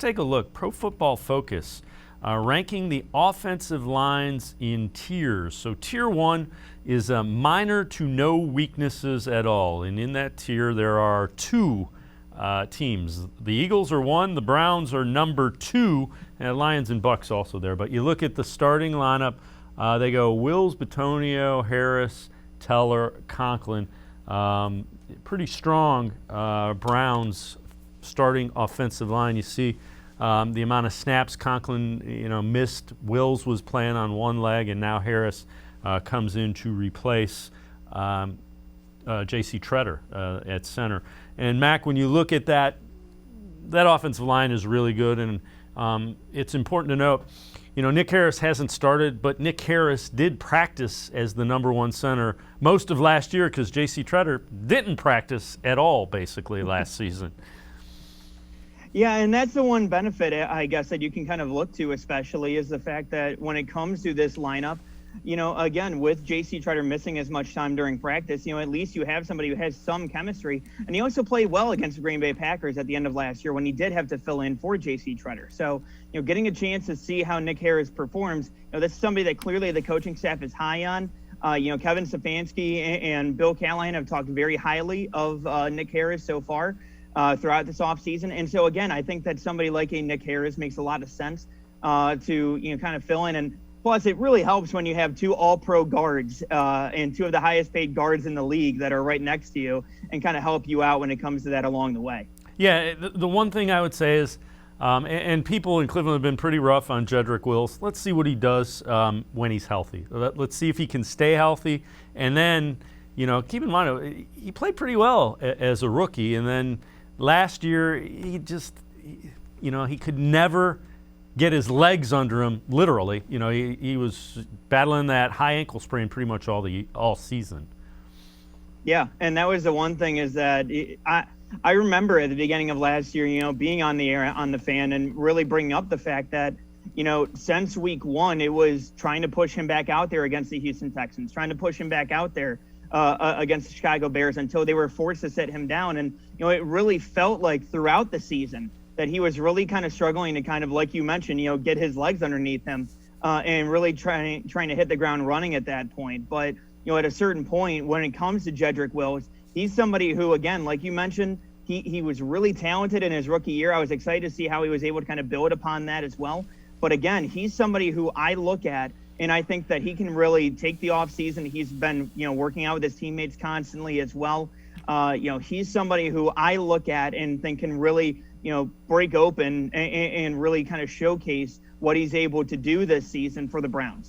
take a look. Pro Football Focus ranking the offensive lines in tiers. So tier 1 is minor to no weaknesses at all. And in that tier, there are 2 teams. The Eagles are 1, the Browns are number 2, and Lions and Bucks also there. But you look at the starting lineup, they go Wills, Bitonio, Harris, Teller, Conklin. Pretty strong Browns starting offensive line. You see the amount of snaps Conklin missed. Wills was playing on one leg, and now Harris comes in to replace J.C. Tretter at center. And Mac, when you look at that offensive line is really good, and it's important to note, Nick Harris hasn't started, but Nick Harris did practice as the number 1 center most of last year because J.C. Tretter didn't practice at all basically last season. Yeah, and that's the one benefit, I guess, that you can kind of look to, especially, is the fact that when it comes to this lineup, again, with J.C. Tretter missing as much time during practice, at least you have somebody who has some chemistry. And he also played well against the Green Bay Packers at the end of last year when he did have to fill in for J.C. Tretter. So, getting a chance to see how Nick Harris performs, this is somebody that clearly the coaching staff is high on. Kevin Stefanski and Bill Callahan have talked very highly of Nick Harris so far throughout this offseason. And so, again, I think that somebody like a Nick Harris makes a lot of sense to, kind of fill in. And plus, it really helps when you have 2 all-pro guards and 2 of the highest-paid guards in the league that are right next to you and kind of help you out when it comes to that along the way. Yeah, the one thing I would say is, and people in Cleveland have been pretty rough on Jedrick Wills. Let's see what he does when he's healthy. Let's see if he can stay healthy. And then, keep in mind, he played pretty well as a rookie. And then last year, he could never get his legs under him, literally. He was battling that high ankle sprain pretty much all season. Yeah, and that was the one thing is that I remember at the beginning of last year, being on the air on the Fan and really bringing up the fact that, since week 1, it was trying to push him back out there against the Houston Texans, trying to push him back out there against the Chicago Bears until they were forced to sit him down. And, it really felt like throughout the season that he was really kind of struggling to kind of, like you mentioned, get his legs underneath him and really trying to hit the ground running at that point. But, at a certain point, when it comes to Jedrick Wills, he's somebody who, again, like you mentioned, he was really talented in his rookie year. I was excited to see how he was able to kind of build upon that as well. But again, he's somebody who I look at, and I think that he can really take the offseason. He's been, working out with his teammates constantly as well. He's somebody who I look at and think can really, break open and really kind of showcase what he's able to do this season for the Browns.